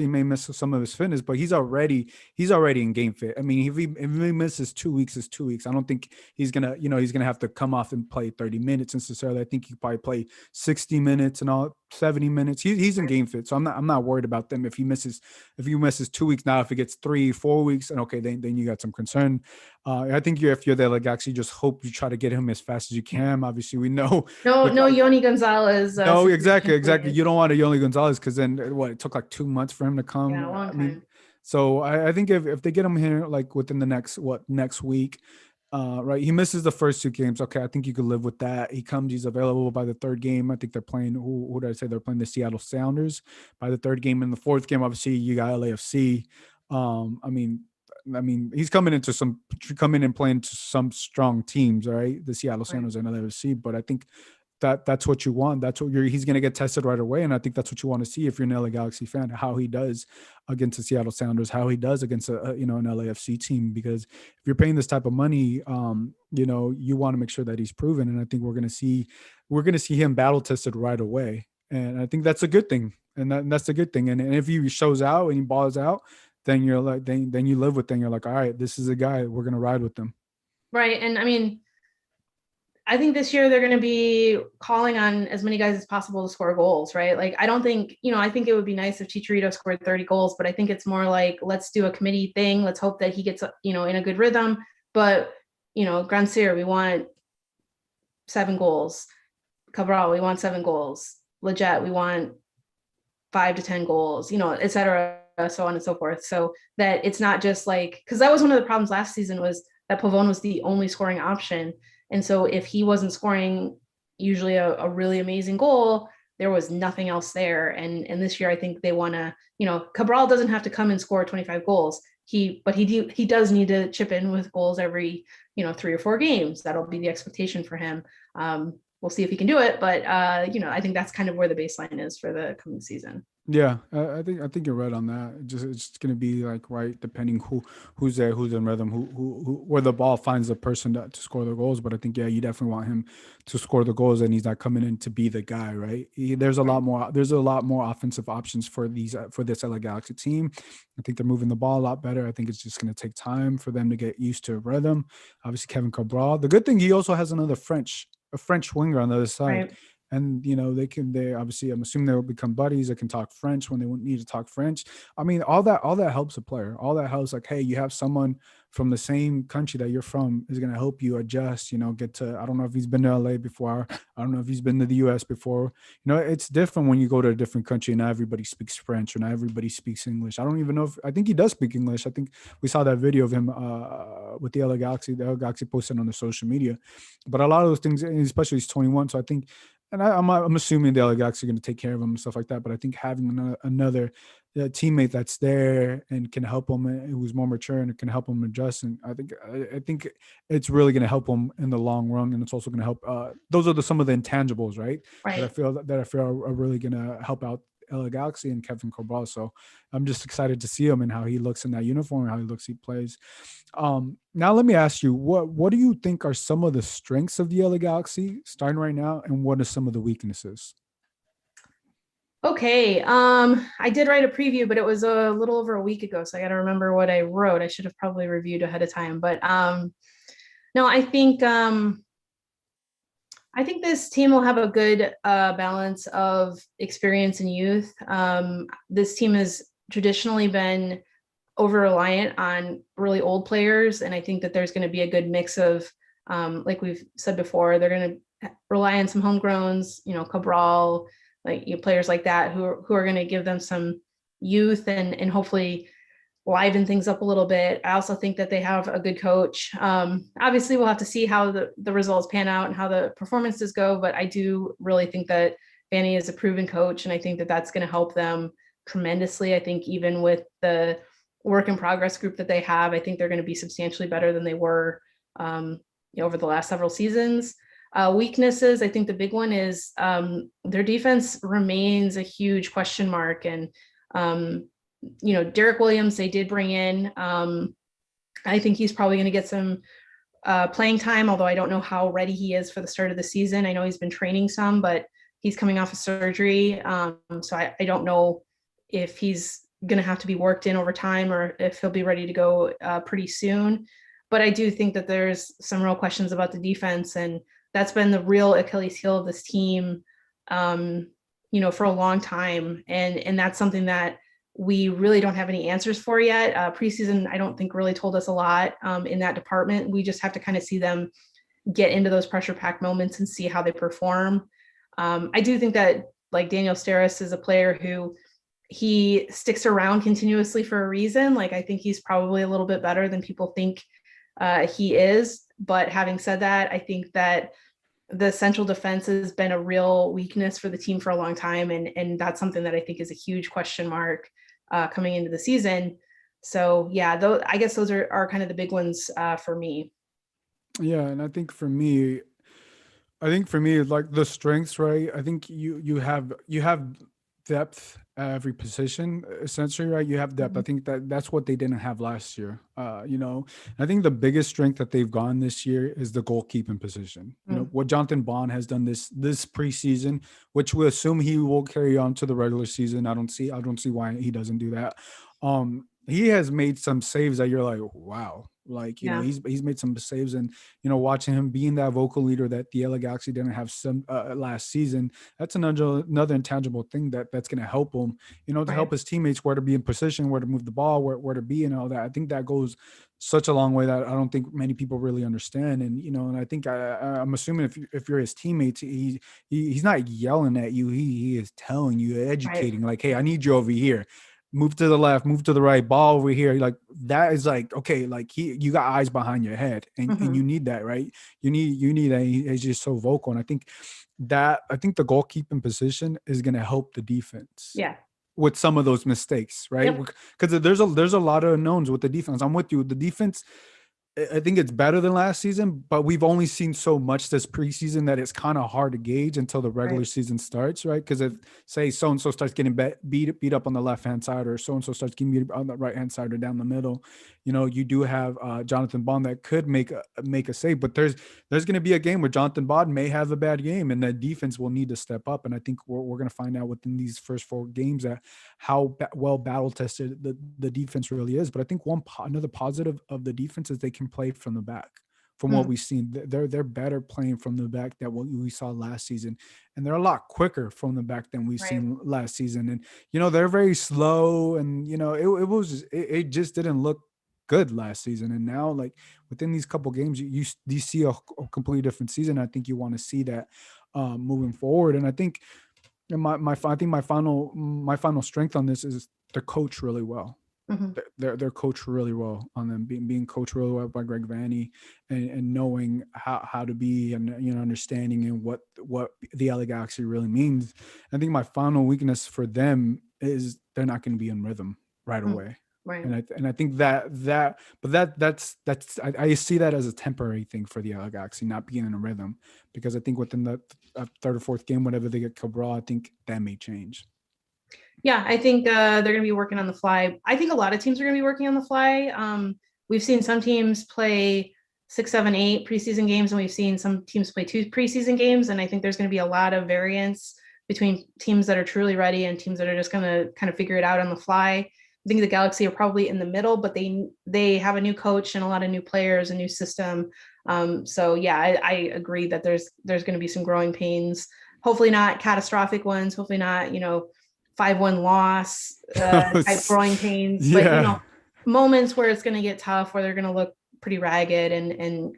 S1: may miss some of his fitness, but he's already in game fit. I mean, if he misses 2 weeks, it's 2 weeks. I don't think he's gonna have to come off and play 30 minutes necessarily. I think he probably play 60 minutes and all 70 minutes. He's in game fit, so I'm not worried about them if he misses 2 weeks. Now, if it gets 3-4 weeks, and okay, then you got some concern. I think if you're there, like, actually just hope you try to get him as fast as you can. Obviously, we know.
S2: No, Yoni Gonzalez.
S1: No, exactly. You don't want a Yoli Gonzalez, because then it took like 2 months for him to come.
S2: Yeah, a long
S1: I mean,
S2: time.
S1: so I think if they get him here like within the next week, right? He misses the first 2 games. Okay, I think you could live with that. He's available by the third game. I think they're playing. Who did I say? They're playing the Seattle Sounders by the third game. In the fourth game, obviously, you got LAFC. I mean, he's coming and playing to some strong teams, all right? The Seattle Sounders and LAFC. But I think that's what you want. That's what he's going to get tested right away. And I think that's what you want to see if you're an LA Galaxy fan, how he does against the Seattle Sounders, how he does against an LAFC team. Because if you're paying this type of money, you want to make sure that he's proven. And I think we're going to see him battle tested right away. And I think that's a good thing. And that's a good thing. And if he shows out and he balls out, then you're like, then you live with them. You're like, all right, this is a guy, we're going to ride with them.
S2: Right. And I mean, I think this year they're going to be calling on as many guys as possible to score goals, right? Like, I don't think, I think it would be nice if Chicharito scored 30 goals, but I think it's more like, let's do a committee thing. Let's hope that he gets, in a good rhythm. But, Grandsir, we want 7 goals. Cabral, we want 7 goals. Leggett, we want 5 to 10 goals, et cetera, so on and so forth. So that it's not just like, because that was one of the problems last season, was that Pavone was the only scoring option. And so if he wasn't scoring usually a really amazing goal, there was nothing else there. And this year, I think they want to, Cabral doesn't have to come and score 25 goals. He does need to chip in with goals every, 3 or 4 games. That'll be the expectation for him. We'll see if he can do it. But, I think that's kind of where the baseline is for the coming season.
S1: Yeah, I think you're right on that. It's going to be like, right, depending who's there, who's in rhythm, who where the ball finds the person to score the goals. But I think, yeah, you definitely want him to score the goals, and he's not coming in to be the guy, right? There's a lot more offensive options for this LA Galaxy team. I think they're moving the ball a lot better. I think it's just going to take time for them to get used to rhythm. Obviously, Kevin Cabral. The good thing, he also has a French winger on the other side.
S2: Right.
S1: and they obviously, I'm assuming they'll become buddies. They can talk French when they need to talk French. I mean, all that helps a player. All that helps, like, hey, you have someone from the same country that you're from is going to help you adjust, get to, I don't know if he's been to LA before. I don't know if he's been to the US before. It's different when you go to a different country and not everybody speaks French or not everybody speaks English. I don't even know if, I think he does speak English. I think we saw that video of him with the LA Galaxy. The LA Galaxy posted on the social media. But a lot of those things, especially he's 21. So I think, and I'm assuming the LA Galaxy are going to take care of him and stuff like that. But I think having another teammate that's there and can help him, who's more mature and can help him adjust, and I think it's really going to help him in the long run, and it's also going to help. Those are some of the intangibles, right?
S2: Right.
S1: That I feel are really going to help out LA Galaxy and Kevin Cabral. So I'm just excited to see him and how he looks in that uniform and how he plays. Now let me ask you, what do you think are some of the strengths of the LA Galaxy starting right now, and what are some of the weaknesses?
S2: Okay. I did write a preview, but it was a little over a week ago, so I got to remember what I wrote. I should have probably reviewed ahead of time, but no, I think this team will have a good balance of experience and youth. This team has traditionally been over reliant on really old players, and I think that there's going to be a good mix of, like we've said before, they're going to rely on some homegrowns, Cabral, like players like that who are going to give them some youth and hopefully liven things up a little bit. I also think that they have a good coach. Obviously, we'll have to see how the results pan out and how the performances go, but I do really think that Vanny is a proven coach, and I think that that's going to help them tremendously. I think even with the work in progress group that they have, I think they're going to be substantially better than they were over the last several seasons. Weaknesses, I think the big one is their defense remains a huge question mark. And, Derek Williams, they did bring in. I think he's probably going to get some playing time, although I don't know how ready he is for the start of the season. I know he's been training some, but he's coming off of surgery. So I don't know if he's going to have to be worked in over time or if he'll be ready to go pretty soon. But I do think that there's some real questions about the defense, and that's been the real Achilles heel of this team, for a long time. And that's something that we really don't have any answers for yet. Preseason, I don't think really told us a lot in that department. We just have to kind of see them get into those pressure packed moments and see how they perform. I do think that like Daniel Starris is a player who he sticks around continuously for a reason. Like I think he's probably a little bit better than people think he is. But having said that, I think that the central defense has been a real weakness for the team for a long time. And that's something that I think is a huge question mark coming into the season. So yeah, I guess those are kind of the big ones for me.
S1: Yeah. And I think for me, like the strengths, right? I think you have depth at every position, essentially, right? You have depth.
S2: Mm-hmm.
S1: I think that's what they didn't have last year. I think the biggest strength that they've gone this year is the goalkeeping position. What Jonathan Bond has done this preseason, which we assume he will carry on to the regular season. I don't see why he doesn't do that. He has made some saves that you're like, wow. Like, he's made some saves, and, watching him being that vocal leader that the LA Galaxy didn't have some last season, that's another intangible thing that's going to help him, to help his teammates where to be in position, where to move the ball, where to be, and all that. I think that goes such a long way that I don't think many people really understand. And, and I think I'm assuming if you're his teammates, he's not yelling at you. He is telling you, educating, like, hey, I need you over here. Move to the left, move to the right, ball over here. Like that is like, okay, like you got eyes behind your head, and you need that, right? You need that. He's just so vocal. And I think the goalkeeping position is going to help the defense.
S2: Yeah.
S1: With some of those mistakes, right? Because there's a lot of unknowns with the defense. I'm with you. The defense, I think it's better than last season, but we've only seen so much this preseason that it's kind of hard to gauge until the regular season starts, right? Because if, say, so-and-so starts getting beat up on the left-hand side, or so-and-so starts getting beat up on the right-hand side or down the middle, you do have Jonathan Bond that could make a save, but there's going to be a game where Jonathan Bond may have a bad game, and the defense will need to step up. And I think we're going to find out within these first 4 games that how well battle-tested the defense really is. But I think another positive of the defense is they can play from the back. from what we've seen. They're better playing from the back than what we saw last season, and they're a lot quicker from the back than we've
S2: Right.
S1: seen last season. And they're very slow, and it just didn't look good last season. And now, like, within these couple games, you see a completely different season. I think you want to see that moving forward. And I think I think my final strength on this is the coach really well.
S2: Mm-hmm.
S1: They're coached really well on them, being coached really well by Greg Vanney, and knowing how to be, and understanding and what the LA Galaxy really means. I think my final weakness for them is they're not going to be in rhythm right away.
S2: Right.
S1: And I think that's I see that as a temporary thing for the LA Galaxy not being in a rhythm, because I think within the third or fourth game, whenever they get Cabral, I think that may change.
S2: Yeah, I think they're going to be working on the fly. I think a lot of teams are going to be working on the fly. We've seen some teams play 6, 7, 8 preseason games, and we've seen some teams play 2 preseason games. And I think there's going to be a lot of variance between teams that are truly ready and teams that are just going to kind of figure it out on the fly. I think the Galaxy are probably in the middle, but they have a new coach and a lot of new players, a new system. So yeah, I agree that there's going to be some growing pains. Hopefully not catastrophic ones. Hopefully not 5-1 loss type growing pains,
S1: Yeah.
S2: but moments where it's going to get tough, where they're going to look pretty ragged and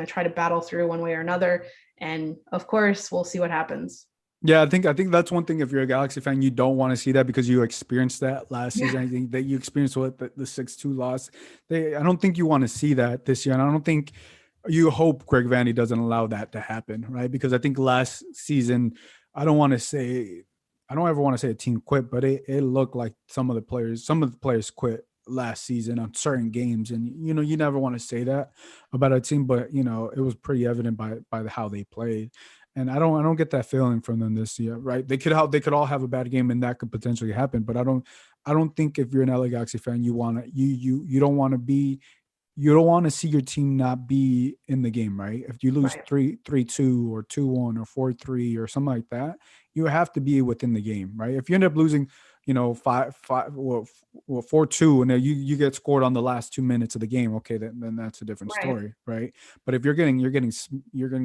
S2: try to battle through one way or another. And of course, we'll see what happens.
S1: Yeah, I think that's one thing. If you're a Galaxy fan, you don't want to see that, because you experienced that last season. I think that you experienced the 6-2 loss. I don't think you want to see that this year, and I don't think you hope Greg Vanney doesn't allow that to happen, right? Because I think last season, I don't ever want to say a team quit, but it looked like some of the players quit last season on certain games. And, you never want to say that about a team, but, it was pretty evident by how they played. And I don't get that feeling from them this year, right? They could all have a bad game, and that could potentially happen. But I don't think, if you're an LA Galaxy fan, you don't want to see your team not be in the game, right? If you lose 3-2 or 2-1 or 4-3 or something like that, you have to be within the game, right? If you end up losing, 4-2, and then you get scored on the last 2 minutes of the game, okay, then that's a different story, right? But if you're getting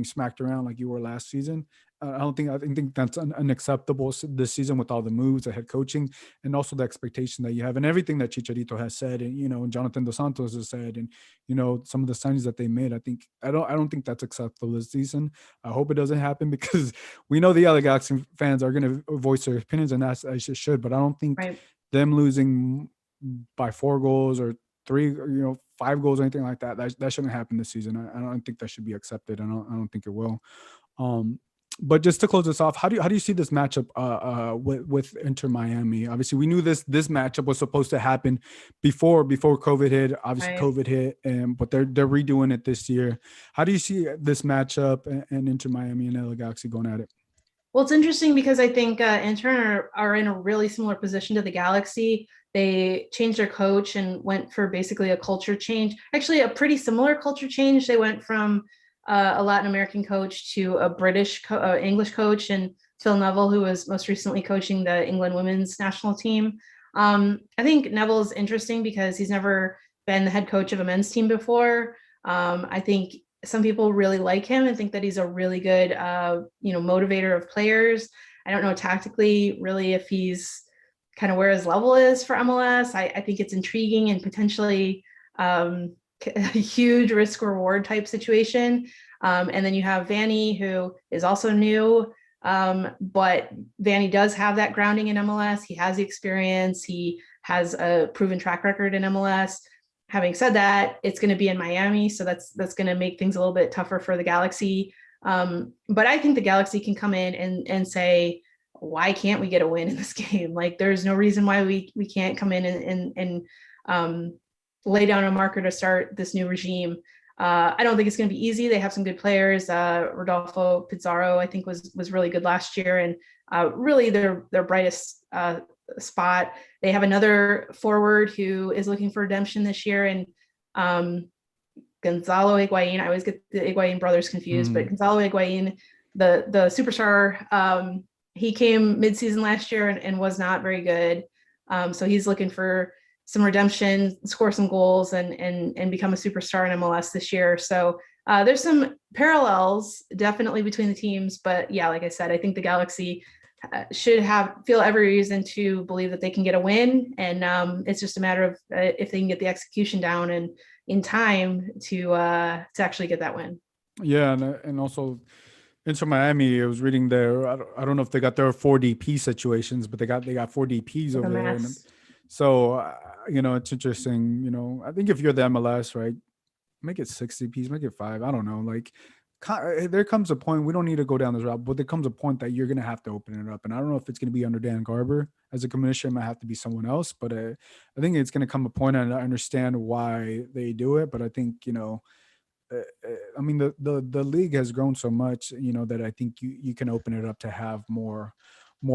S1: smacked around like you were last season, I think that's unacceptable this season, with all the moves, the head coaching, and also the expectation that you have, and everything that Chicharito has said, and and Jonathan Dos Santos has said, and some of the signings that they made. I don't think that's acceptable this season. I hope it doesn't happen, because we know the LA Galaxy fans are going to voice their opinions, and that's I should. But I don't think them losing by 4 goals or 3, 5 goals or anything like that shouldn't happen this season. I don't think that should be accepted. I don't think it will. But just to close this off, how do you see this matchup with Inter Miami? Obviously, we knew this matchup was supposed to happen before COVID hit. Obviously, COVID hit, but they're redoing it this year. How do you see this matchup and Inter Miami and LA Galaxy going at it?
S2: Well, it's interesting because I think Inter are in a really similar position to the Galaxy. They changed their coach and went for basically a culture change. Actually, a pretty similar culture change. They went from a Latin American coach to a British English coach, and Phil Neville, who was most recently coaching the England women's national team. I think Neville is interesting because he's never been the head coach of a men's team before. I think some people really like him and think that he's a really good, motivator of players. I don't know tactically really if he's kind of where his level is for MLS. I think it's intriguing and potentially a huge risk reward type situation. And then you have Vanney, who is also new, but Vanney does have that grounding in MLS. He has the experience. He has a proven track record in MLS. Having said that, it's going to be in Miami, so that's going to make things a little bit tougher for the Galaxy. But I think the Galaxy can come in and say, why can't we get a win in this game? Like, there's no reason why we can't come in and lay down a marker to start this new regime. I don't think it's going to be easy. They have some good players. Rodolfo Pizarro, I think, was really good last year, and really their brightest spot. They have another forward who is looking for redemption this year, and Gonzalo Higuain. I always get the Higuain brothers confused, but Gonzalo Higuain, the superstar, he came midseason last year and was not very good. So he's looking for some redemption, score some goals, and become a superstar in MLS this year. So There's some parallels definitely between the teams, but yeah, like I said, I think the Galaxy should feel every reason to believe that they can get a win, and it's just a matter of if they can get the execution down and in time to actually get that win.
S1: Yeah, and also Inter Miami, I was reading there. I don't know if they got their 4 DP situations, but they got 4 DPs
S2: Like a
S1: over there, and
S2: mess.
S1: so it's interesting. I think if you're the MLS, right, make it 6 DPs, make it 5. I don't know, like. There comes a point we don't need to go down this route, but there comes a point that you're gonna have to open it up, and I don't know if it's gonna be under Dan Garber as a commissioner. It might have to be someone else, but I think it's gonna come a point, and I understand why they do it, but I think I mean the league has grown so much, that I think you can open it up to have more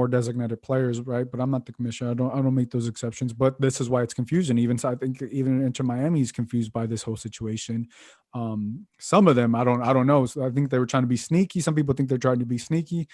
S1: designated players, right? But I'm not the commissioner. I don't make those exceptions. But this is why it's confusing. Even so, I think even Inter Miami is confused by this whole situation. Some of them I don't know. So I think they were trying to be sneaky. Some people think they're trying to be sneaky.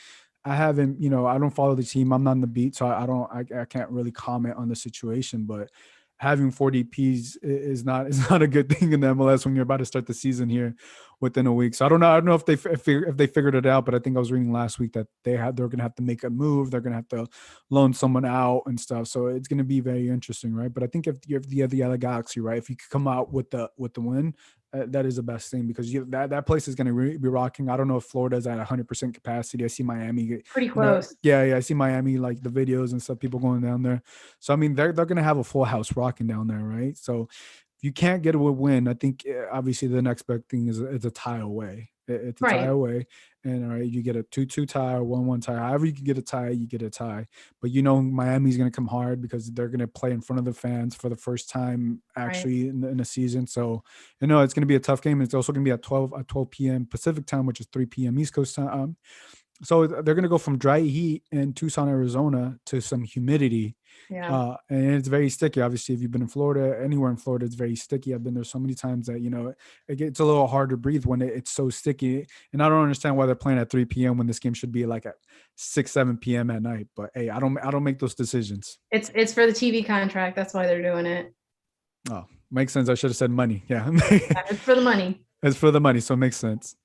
S1: I haven't, I don't follow the team. I'm not on the beat, so I can't really comment on the situation. But having 4 DPs is not a good thing in the MLS when you're about to start the season here within a week. So I don't know if they figured it out, but I think I was reading last week that they're going to have to make a move. They're going to have to loan someone out and stuff. So it's going to be very interesting, right? But I think if you have the LA Galaxy, right, if you could come out with the win, that is the best thing, because that place is going to be rocking. I don't know if Florida's at 100% capacity. I see Miami,
S2: Pretty close.
S1: yeah, I see Miami, like the videos and stuff, people going down there. So I mean, they're going to have a full house rocking down there, right? So if you can't get a win, I think obviously the next big thing is it's a tie away. It's a tie
S2: Right.
S1: away, and all right, you get a 2-2 tie or 1-1 tie. However you can get a tie, you get a tie. But Miami's going to come hard because they're going to play in front of the fans for the first time
S2: Right.
S1: actually in a season. So it's going to be a tough game. It's also going to be at 12 p.m. Pacific time, which is 3 p.m. East Coast time. So they're going to go from dry heat in Tucson, Arizona, to some humidity,
S2: Yeah.
S1: and it's very sticky. Obviously, if you've been in Florida, anywhere in Florida, it's very sticky. I've been there so many times that it gets a little hard to breathe when it's so sticky. And I don't understand why they're playing at 3 p.m. when this game should be like at 6, 7 p.m. at night. But hey, I don't make those decisions.
S2: It's for the TV contract. That's why they're doing it.
S1: Oh, makes sense. I should have said money. Yeah,
S2: Yeah, it's for the money.
S1: it's for the money, so it makes sense.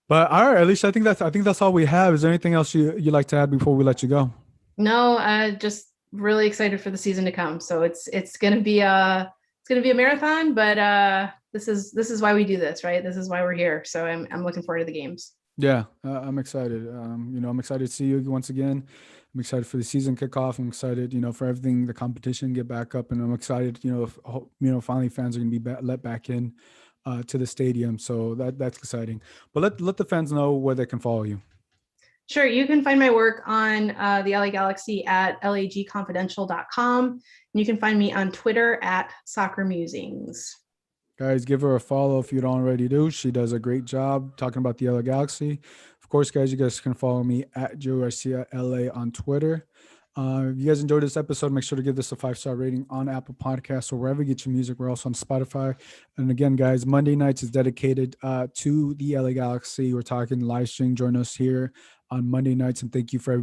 S1: But all right, Alicia, I think that's all we have. Is there anything else you like to add before we let you go?
S2: No, just really excited for the season to come. So it's gonna be a marathon, but this is why we do this, right? This is why we're here. So I'm looking forward to the games.
S1: Yeah, I'm excited. I'm excited to see you once again. I'm excited for the season kickoff. I'm excited, for everything, the competition get back up, and I'm excited, finally fans are going to be let back in to the stadium. So that's exciting. But let the fans know where they can follow you.
S2: Sure, you can find my work on the LA Galaxy at lagconfidential.com. And you can find me on Twitter at Soccer Musings.
S1: Guys, give her a follow if you don't already do. She does a great job talking about the LA Galaxy. Of course, guys, you guys can follow me at Joe Garcia LA on Twitter. If you guys enjoyed this episode, make sure to give this a 5-star rating on Apple Podcasts or wherever you get your music. We're also on Spotify. And again, guys, Monday nights is dedicated to the LA Galaxy. We're talking live stream. Join us here on Monday nights. And thank you for everybody